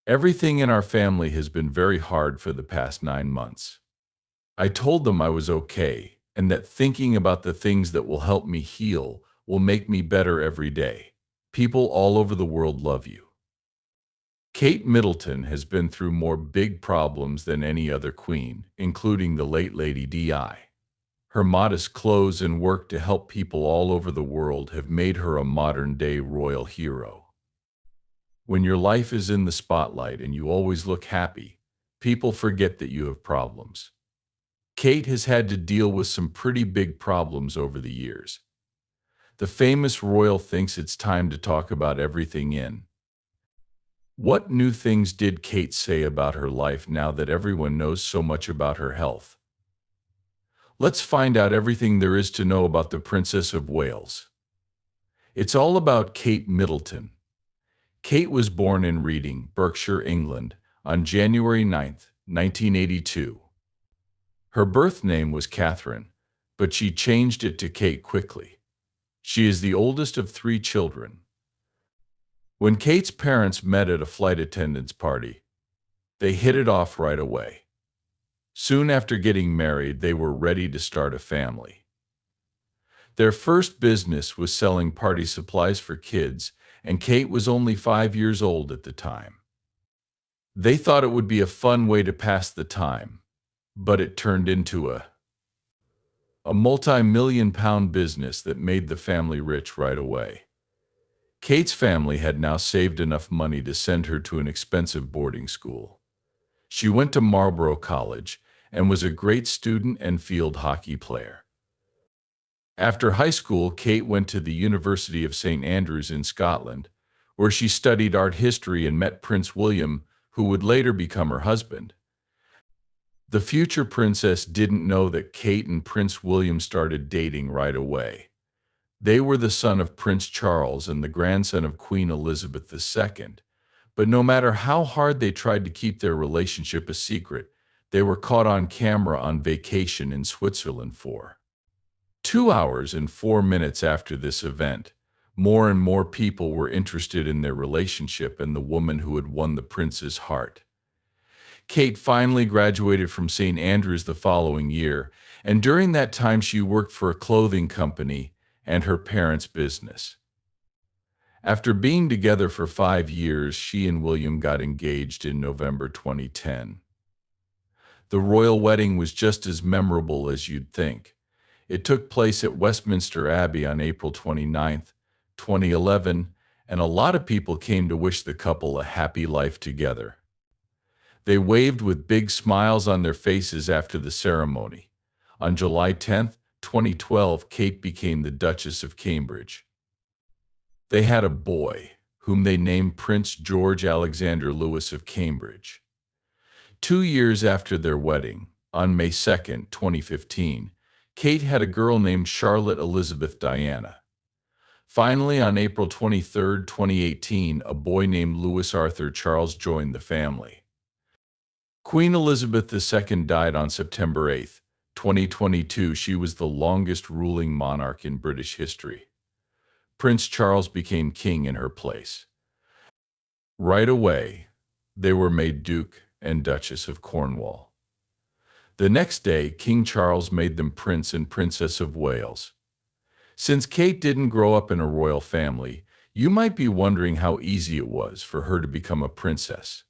Everything in our family has been very hard for the past 9 months. I told them I was okay and that thinking about the things that will help me heal will make me better every day. People all over the world love you. Kate Middleton has been through more big problems than any other queen, including the late Lady Di. Her modest clothes and work to help people all over the world have made her a modern-day royal hero. When your life is in the spotlight and you always look happy, people forget that you have problems. Kate has had to deal with some pretty big problems over the years. The famous royal thinks it's time to talk about everything in. What new things did Kate say about her life now that everyone knows so much about her health? Let's find out everything there is to know about the Princess of Wales. It's all about Kate Middleton. Kate was born in Reading, Berkshire, England, on January 9th, 1982. Her birth name was Catherine, but she changed it to Kate quickly. She is the oldest of three children. When Kate's parents met at a flight attendant's party, they hit it off right away. Soon after getting married, they were ready to start a family. Their first business was selling party supplies for kids, and Kate was only 5 years old at the time. They thought it would be a fun way to pass the time, but it turned into a multi-million-pound business that made the family rich right away. Kate's family had now saved enough money to send her to an expensive boarding school. She went to Marlborough College and was a great student and field hockey player. After high school, Kate went to the University of St. Andrews in Scotland, where she studied art history and met Prince William, who would later become her husband. The future princess didn't know that Kate and Prince William started dating right away. They were the son of Prince Charles and the grandson of Queen Elizabeth II, but no matter how hard they tried to keep their relationship a secret, they were caught on camera on vacation in Switzerland for 2 hours and 4 minutes after this event. More and more people were interested in their relationship and the woman who had won the prince's heart. Kate finally graduated from St. Andrews the following year, and during that time she worked for a clothing company and her parents' business. After being together for 5 years, she and William got engaged in November 2010. The royal wedding was just as memorable as you'd think. It took place at Westminster Abbey on April 29th, 2011, and a lot of people came to wish the couple a happy life together. They waved with big smiles on their faces after the ceremony. On July 10th, 2012, Kate became the Duchess of Cambridge. They had a boy, whom they named Prince George Alexander Louis of Cambridge. 2 years after their wedding, on May 2nd, 2015, Kate had a girl named Charlotte Elizabeth Diana. Finally, on April 23rd, 2018, a boy named Louis Arthur Charles joined the family. Queen Elizabeth II died on September 8th, 2022. She was the longest ruling monarch in British history. Prince Charles became king in her place. Right away, they were made Duke and Duchess of Cornwall. The next day, King Charles made them Prince and Princess of Wales. Since Kate didn't grow up in a royal family, you might be wondering how easy it was for her to become a princess.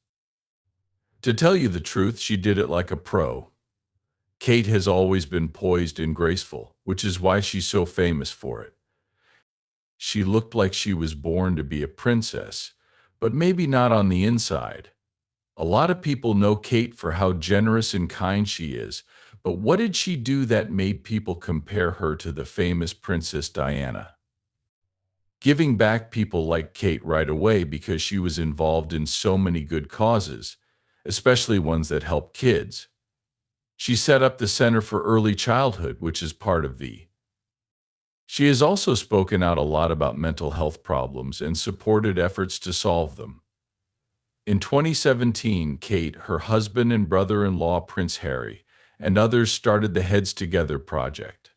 To tell you the truth, she did it like a pro. Kate has always been poised and graceful, which is why she's so famous for it. She looked like she was born to be a princess, but maybe not on the inside. A lot of people know Kate for how generous and kind she is, but what did she do that made people compare her to the famous Princess Diana? Giving back. People like Kate right away because she was involved in so many good causes, especially ones that help kids. She set up the Center for Early Childhood, which is part of the. She has also spoken out a lot about mental health problems and supported efforts to solve them. In 2017, Kate, her husband and brother-in-law Prince Harry, and others started the Heads Together project.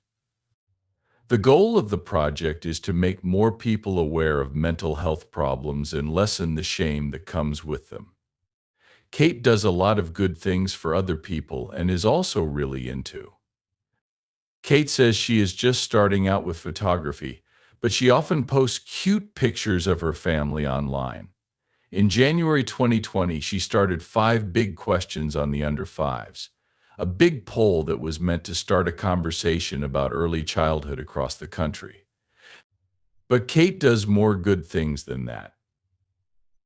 The goal of the project is to make more people aware of mental health problems and lessen the shame that comes with them. Kate does a lot of good things for other people and is also really into. Kate says she is just starting out with photography, but she often posts cute pictures of her family online. In January 2020, she started 5 big questions on the under fives, a big poll that was meant to start a conversation about early childhood across the country. But Kate does more good things than that.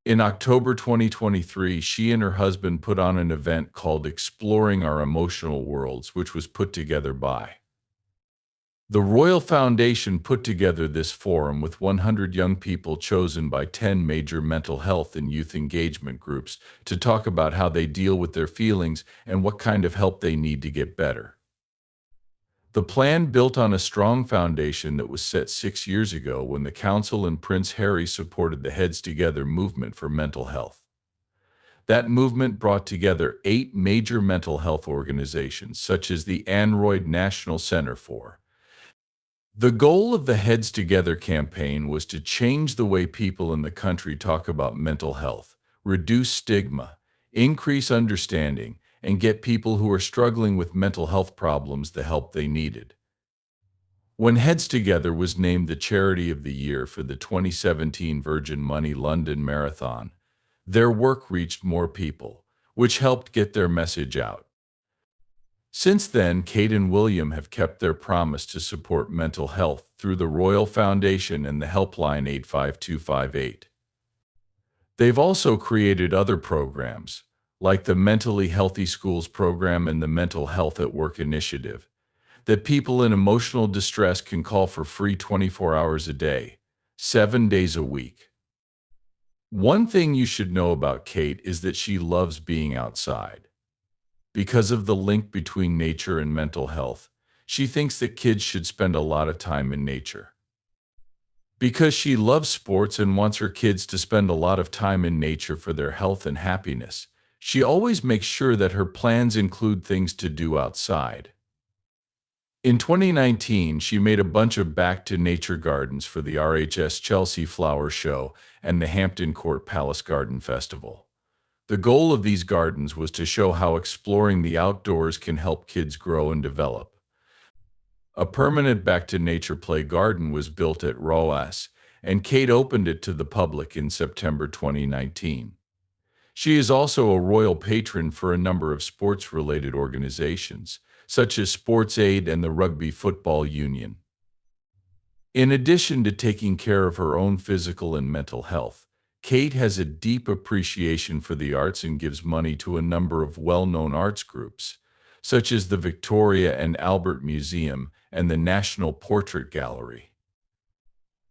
In October 2023, she and her husband put on an event called Exploring Our Emotional Worlds, which was put together by the Royal Foundation. Put together this forum with 100 young people chosen by 10 major mental health and youth engagement groups to talk about how they deal with their feelings and what kind of help they need to get better. The plan built on a strong foundation that was set 6 years ago when the Council and Prince Harry supported the Heads Together movement for mental health. That movement brought together 8 major mental health organizations, such as the Android National Center for. The goal of the Heads Together campaign was to change the way people in the country talk about mental health, reduce stigma, increase understanding, and get people who are struggling with mental health problems the help they needed. When Heads Together was named the Charity of the Year for the 2017 Virgin Money London Marathon, their work reached more people, which helped get their message out. Since then, Kate and William have kept their promise to support mental health through the Royal Foundation and the helpline 85258. They've also created other programs, like the Mentally Healthy Schools program and the Mental Health at Work initiative, that people in emotional distress can call for free 24 hours a day, 7 days a week. One thing you should know about Kate is that she loves being outside. Because of the link between nature and mental health, she thinks that kids should spend a lot of time in nature. Because she loves sports and wants her kids to spend a lot of time in nature for their health and happiness, she always makes sure that her plans include things to do outside. In 2019, she made a bunch of back-to-nature gardens for the RHS Chelsea Flower Show and the Hampton Court Palace Garden Festival. The goal of these gardens was to show how exploring the outdoors can help kids grow and develop. A permanent back-to-nature play garden was built at ROAS, and Kate opened it to the public in September 2019. She is also a royal patron for a number of sports-related organizations, such as Sports Aid and the Rugby Football Union. In addition to taking care of her own physical and mental health, Kate has a deep appreciation for the arts and gives money to a number of well-known arts groups, such as the Victoria and Albert Museum and the National Portrait Gallery.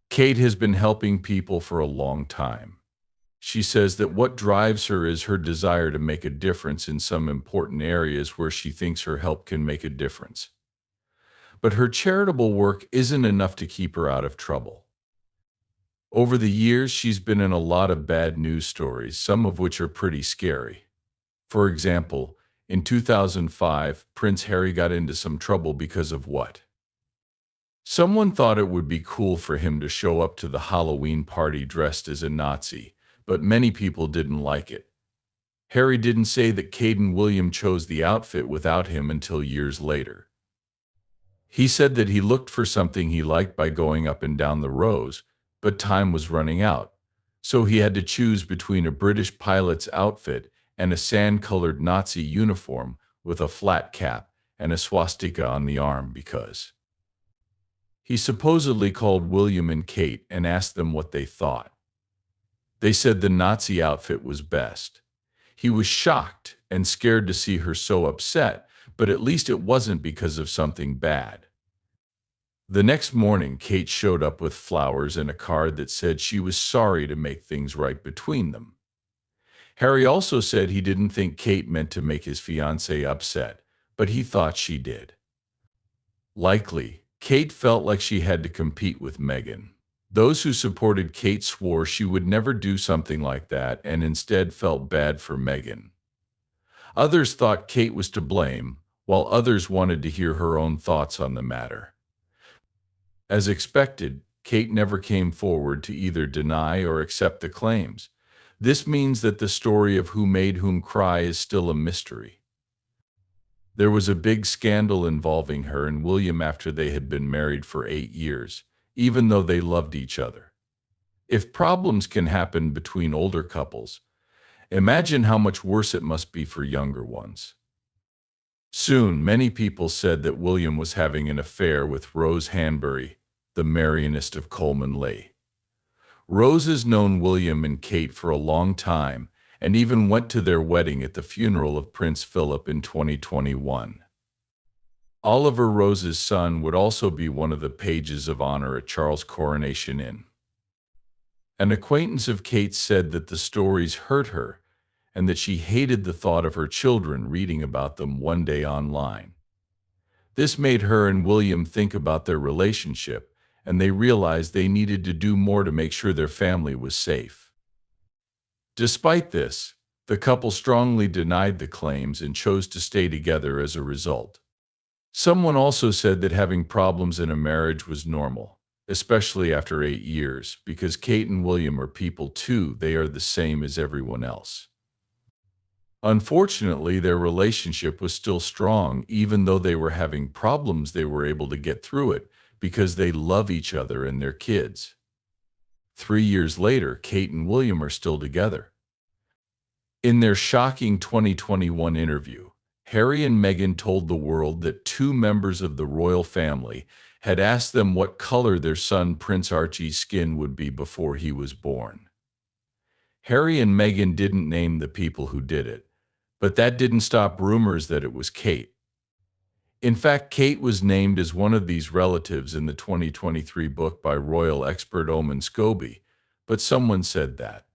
Kate has been helping people for a long time. She says that what drives her is her desire to make a difference in some important areas where she thinks her help can make a difference. But her charitable work isn't enough to keep her out of trouble. Over the years, she's been in a lot of bad news stories, some of which are pretty scary. For example, in 2005, Prince Harry got into some trouble because of what? Someone thought it would be cool for him to show up to the Halloween party dressed as a Nazi, but many people didn't like it. Harry didn't say that Kate and William chose the outfit without him until years later. He said that he looked for something he liked by going up and down the rows, but time was running out, so he had to choose between a British pilot's outfit and a sand-colored Nazi uniform with a flat cap and a swastika on the arm because he supposedly called William and Kate and asked them what they thought. They said the Nazi outfit was best. He was shocked and scared to see her so upset, but at least it wasn't because of something bad. The next morning, Kate showed up with flowers and a card that said she was sorry to make things right between them. Harry also said he didn't think Kate meant to make his fiancée upset, but he thought she did. Likely, Kate felt like she had to compete with Meghan. Those who supported Kate swore she would never do something like that and instead felt bad for Meghan. Others thought Kate was to blame, while others wanted to hear her own thoughts on the matter. As expected, Kate never came forward to either deny or accept the claims. This means that the story of who made whom cry is still a mystery. There was a big scandal involving her and William after they had been married for 8 years, even though they loved each other. If problems can happen between older couples, imagine how much worse it must be for younger ones. Soon, many people said that William was having an affair with Rose Hanbury, the Marianist of Coleman Leigh. Rose has known William and Kate for a long time and even went to their wedding at the funeral of Prince Philip in 2021. Oliver Rose's son would also be one of the pages of honor at Charles' coronation inn. An acquaintance of Kate's said that the stories hurt her and that she hated the thought of her children reading about them one day online. This made her and William think about their relationship, and they realized they needed to do more to make sure their family was safe. Despite this, the couple strongly denied the claims and chose to stay together as a result. Someone also said that having problems in a marriage was normal, especially after 8 years, because Kate and William are people too. They are the same as everyone else. Unfortunately, their relationship was still strong. Even though they were having problems, they were able to get through it because they love each other and their kids. 3 years later, Kate and William are still together. In their shocking 2021 interview, Harry and Meghan told the world that 2 members of the royal family had asked them what color their son Prince Archie's skin would be before he was born. Harry and Meghan didn't name the people who did it, but that didn't stop rumors that it was Kate. In fact, Kate was named as one of these relatives in the 2023 book by royal expert Oman Scobie, but someone said that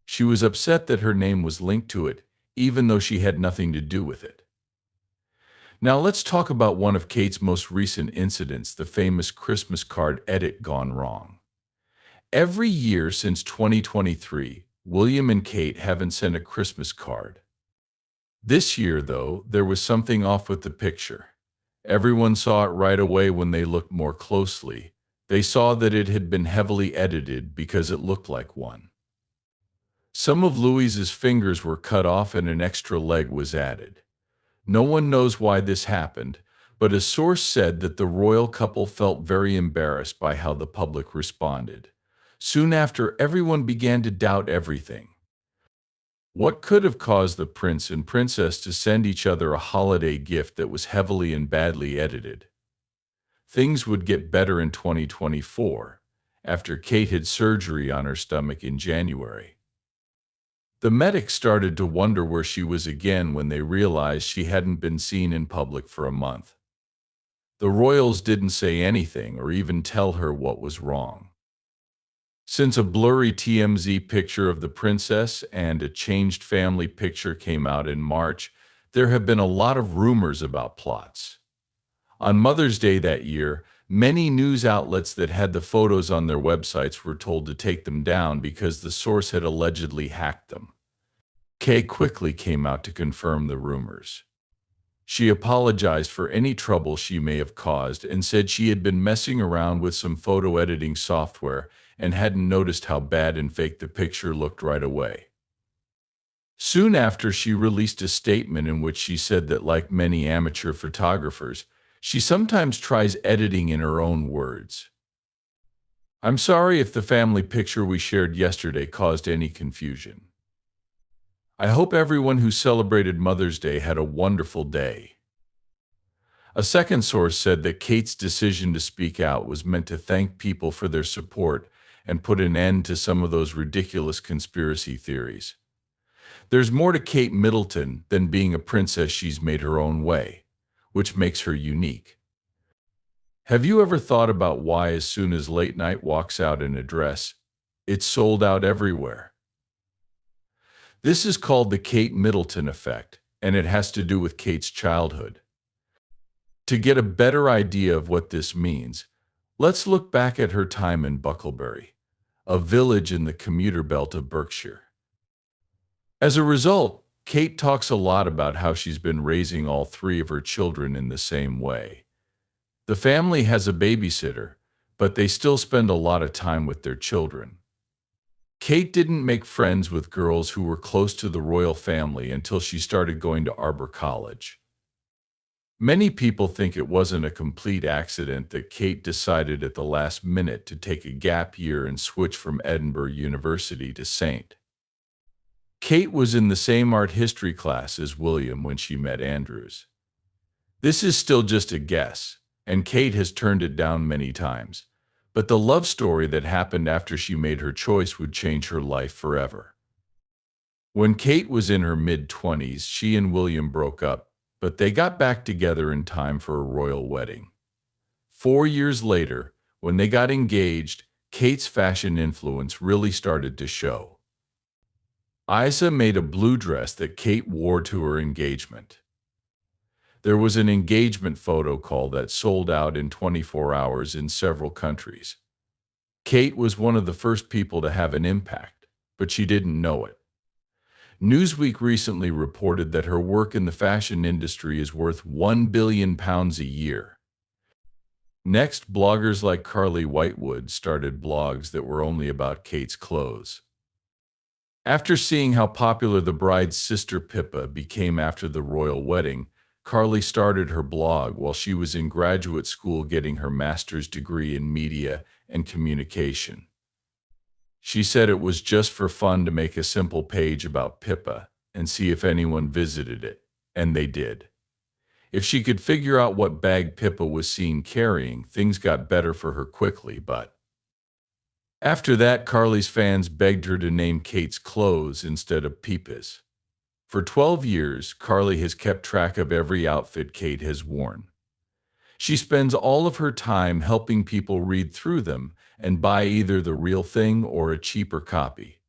she was upset that her name was linked to it, even though she had nothing to do with it. Now let's talk about one of Kate's most recent incidents, the famous Christmas card edit gone wrong. Every year since 2023, William and Kate haven't sent a Christmas card. This year, though, there was something off with the picture. Everyone saw it right away when they looked more closely. They saw that it had been heavily edited because it looked like one. Some of Louise's fingers were cut off and an extra leg was added. No one knows why this happened, but a source said that the royal couple felt very embarrassed by how the public responded. Soon after, everyone began to doubt everything. What could have caused the prince and princess to send each other a holiday gift that was heavily and badly edited? Things would get better in 2024, after Kate had surgery on her stomach in January. The medics started to wonder where she was again when they realized she hadn't been seen in public for a month. The royals didn't say anything or even tell her what was wrong. Since a blurry TMZ picture of the princess and a changed family picture came out in March, there have been a lot of rumors about plots. On Mother's Day that year, many news outlets that had the photos on their websites were told to take them down because the source had allegedly hacked them. Kate quickly came out to confirm the rumors. She apologized for any trouble she may have caused and said she had been messing around with some photo editing software and hadn't noticed how bad and fake the picture looked right away. Soon after, she released a statement in which she said that, like many amateur photographers, she sometimes tries editing in her own words. "I'm sorry if the family picture we shared yesterday caused any confusion. I hope everyone who celebrated Mother's Day had a wonderful day." A second source said that Kate's decision to speak out was meant to thank people for their support and put an end to some of those ridiculous conspiracy theories. There's more to Kate Middleton than being a princess. She's made her own way, which makes her unique. Have you ever thought about why, as soon as Late Night walks out in a dress, it's sold out everywhere? This is called the Kate Middleton Effect, and it has to do with Kate's childhood. To get a better idea of what this means, let's look back at her time in Bucklebury, a village in the commuter belt of Berkshire. As a result, Kate talks a lot about how she's been raising all 3 of her children in the same way. The family has a babysitter, but they still spend a lot of time with their children. Kate didn't make friends with girls who were close to the royal family until she started going to Arbor College. Many people think it wasn't a complete accident that Kate decided at the last minute to take a gap year and switch from Edinburgh University to St. Kate was in the same art history class as William when she met Andrews. This is still just a guess, and Kate has turned it down many times, but the love story that happened after she made her choice would change her life forever. When Kate was in her mid-20s, she and William broke up, but they got back together in time for a royal wedding. 4 years later, when they got engaged, Kate's fashion influence really started to show. Isa made a blue dress that Kate wore to her engagement. There was an engagement photo call that sold out in 24 hours in several countries. Kate was one of the first people to have an impact, but she didn't know it. Newsweek recently reported that her work in the fashion industry is worth £1 billion a year. Next, bloggers like Carly Whitewood started blogs that were only about Kate's clothes. After seeing how popular the bride's sister Pippa became after the royal wedding, Carly started her blog while she was in graduate school getting her master's degree in media and communication. She said it was just for fun to make a simple page about Pippa and see if anyone visited it, and they did. If she could figure out what bag Pippa was seen carrying, things got better for her quickly, but after that, Carly's fans begged her to name Kate's clothes instead of Pippa's. For 12 years, Carly has kept track of every outfit Kate has worn. She spends all of her time helping people read through them and buy either the real thing or a cheaper copy.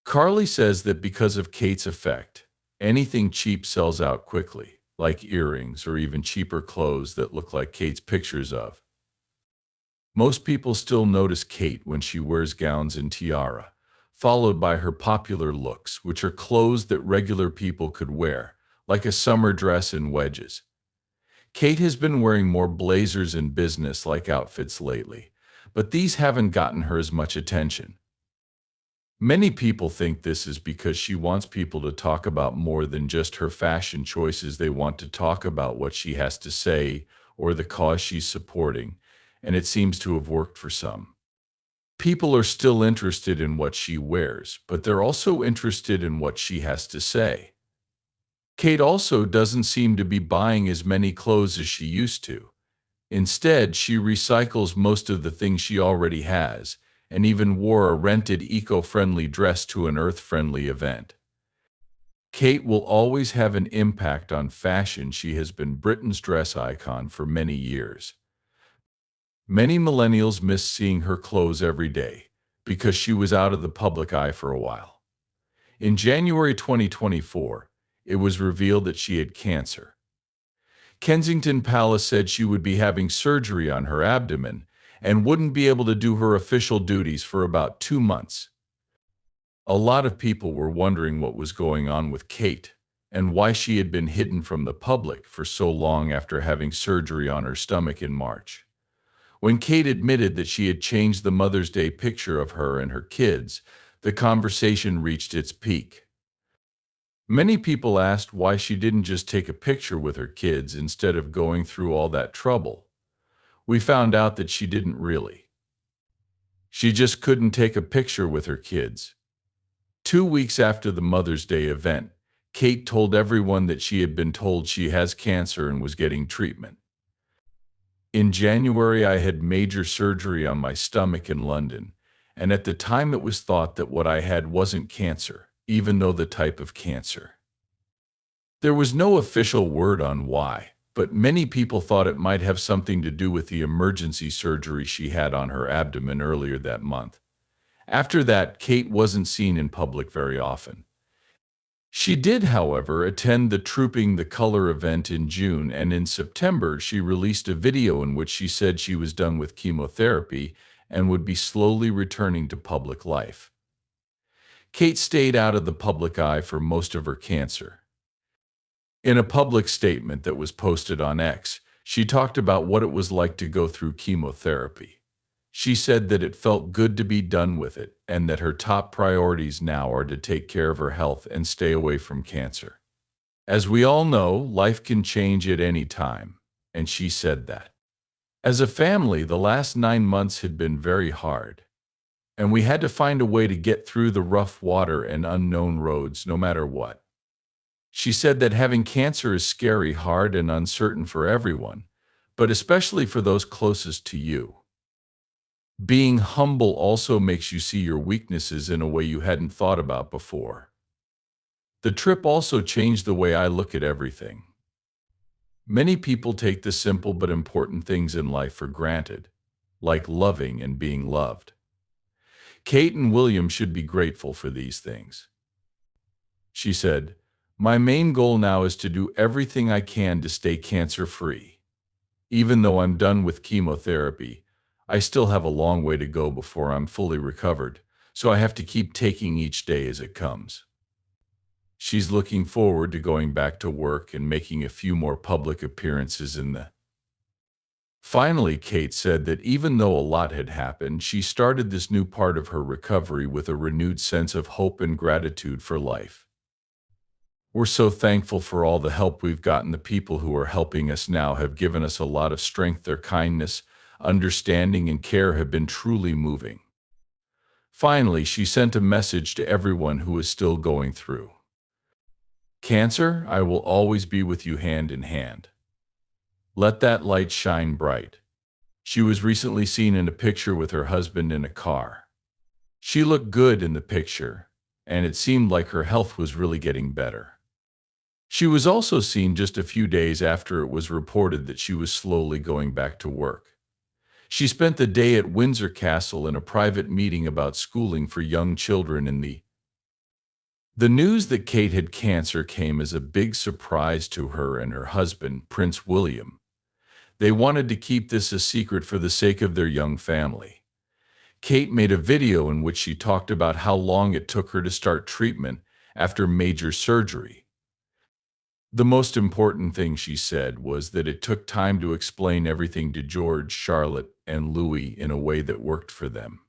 Carly says that because of Kate's effect, anything cheap sells out quickly, like earrings or even cheaper clothes that look like Kate's pictures of. Most people still notice Kate when she wears gowns and tiara, followed by her popular looks, which are clothes that regular people could wear, like a summer dress and wedges. Kate has been wearing more blazers and business-like outfits lately, but these haven't gotten her as much attention. Many people think this is because she wants people to talk about more than just her fashion choices. They want to talk about what she has to say or the cause she's supporting, and it seems to have worked for some. People are still interested in what she wears, but they're also interested in what she has to say. Kate also doesn't seem to be buying as many clothes as she used to. Instead, she recycles most of the things she already has, and even wore a rented eco-friendly dress to an earth-friendly event. Kate will always have an impact on fashion. She has been Britain's dress icon for many years. Many millennials miss seeing her clothes every day because she was out of the public eye for a while. In January 2024, it was revealed that she had cancer. Kensington Palace said she would be having surgery on her abdomen and wouldn't be able to do her official duties for about 2 months. A lot of people were wondering what was going on with Kate and why she had been hidden from the public for so long after having surgery on her stomach in March. When Kate admitted that she had changed the Mother's Day picture of her and her kids, the conversation reached its peak. Many people asked why she didn't just take a picture with her kids instead of going through all that trouble. We found out that she didn't really. She just couldn't take a picture with her kids. 2 weeks after the Mother's Day event, Kate told everyone that she had been told she has cancer and was getting treatment. In January, I had major surgery on my stomach in London, and at the time it was thought that what I had wasn't cancer, even though the type of cancer. There was no official word on why, but many people thought it might have something to do with the emergency surgery she had on her abdomen earlier that month. After that, Kate wasn't seen in public very often. She did, however, attend the Trooping the Color event in June, and in September she released a video in which she said she was done with chemotherapy and would be slowly returning to public life. Kate stayed out of the public eye for most of her cancer. In a public statement that was posted on X, she talked about what it was like to go through chemotherapy. She said that it felt good to be done with it and that her top priorities now are to take care of her health and stay away from cancer. As we all know, life can change at any time, and she said that. As a family, the last 9 months had been very hard, and we had to find a way to get through the rough water and unknown roads no matter what. She said that having cancer is scary, hard, and uncertain for everyone, but especially for those closest to you. Being humble also makes you see your weaknesses in a way you hadn't thought about before. The trip also changed the way I look at everything. Many people take the simple but important things in life for granted, like loving and being loved. Kate and William should be grateful for these things. She said, "My main goal now is to do everything I can to stay cancer-free. Even though I'm done with chemotherapy, I still have a long way to go before I'm fully recovered, so I have to keep taking each day as it comes." She's looking forward to going back to work and making a few more public appearances in the. Finally, Kate said that even though a lot had happened, she started this new part of her recovery with a renewed sense of hope and gratitude for life. "We're so thankful for all the help we've gotten. The people who are helping us now have given us a lot of strength. Their kindness, understanding, and care have been truly moving." Finally, she sent a message to everyone who is still going through cancer. "I will always be with you hand in hand. Let that light shine bright." She was recently seen in a picture with her husband in a car. She looked good in the picture, and it seemed like her health was really getting better. She was also seen just a few days after it was reported that she was slowly going back to work. She spent the day at Windsor Castle in a private meeting about schooling for young children in the news that Kate had cancer came as a big surprise to her and her husband, Prince William. They wanted to keep this a secret for the sake of their young family. Kate made a video in which she talked about how long it took her to start treatment after major surgery. The most important thing she said was that it took time to explain everything to George, Charlotte, and Louis in a way that worked for them.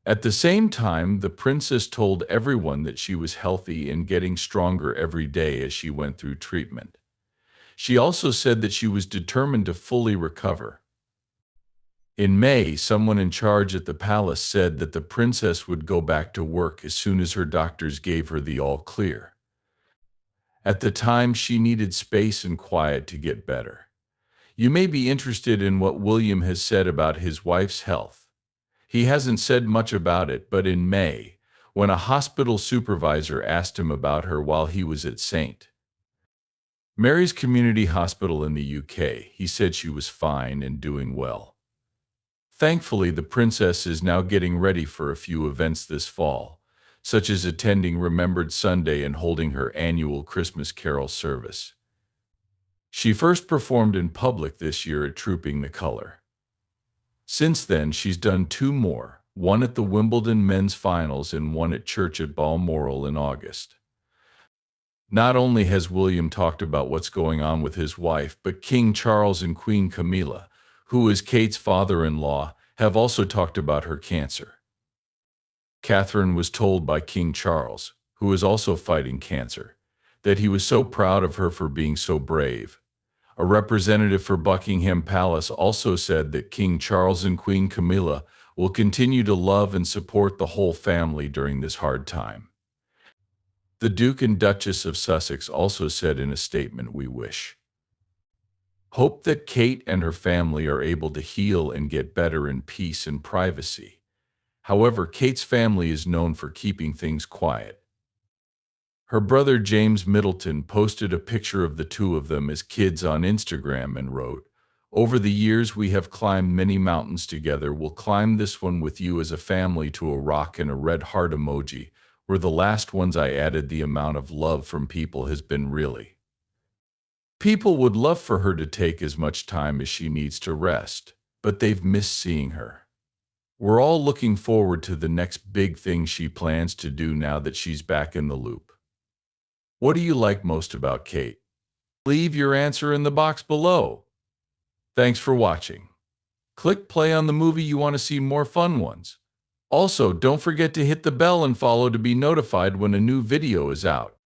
At the same time, the princess told everyone that she was healthy and getting stronger every day as she went through treatment. She also said that she was determined to fully recover. In May, someone in charge at the palace said that the princess would go back to work as soon as her doctors gave her the all clear. At the time, she needed space and quiet to get better. You may be interested in what William has said about his wife's health. He hasn't said much about it, but in May, when a hospital supervisor asked him about her while he was at St. Mary's Community Hospital in the UK, he said she was fine and doing well. Thankfully, the princess is now getting ready for a few events this fall, such as attending Remembered Sunday and holding her annual Christmas carol service. She first performed in public this year at Trooping the Colour. Since then, she's done two more, one at the Wimbledon men's finals and one at church at Balmoral in August. Not only has William talked about what's going on with his wife, but King Charles and Queen Camilla, who is Kate's father-in-law, have also talked about her cancer. Catherine was told by King Charles, who is also fighting cancer, that he was so proud of her for being so brave. A representative for Buckingham Palace also said that King Charles and Queen Camilla will continue to love and support the whole family during this hard time. The Duke and Duchess of Sussex also said in a statement, "We hope that Kate and her family are able to heal and get better in peace and privacy." However, Kate's family is known for keeping things quiet. Her brother James Middleton posted a picture of the two of them as kids on Instagram and wrote, "Over the years we have climbed many mountains together. We'll climb this one with you as a family," to a rock and a red heart emoji. Were the last ones I added. The amount of love from people has been really. People would love for her to take as much time as she needs to rest, but they've missed seeing her. We're all looking forward to the next big thing she plans to do now that she's back in the loop. What do you like most about Kate? Leave your answer in the box below. Thanks for watching. Click play on the movie you want to see more fun ones. Also, don't forget to hit the bell and follow to be notified when a new video is out.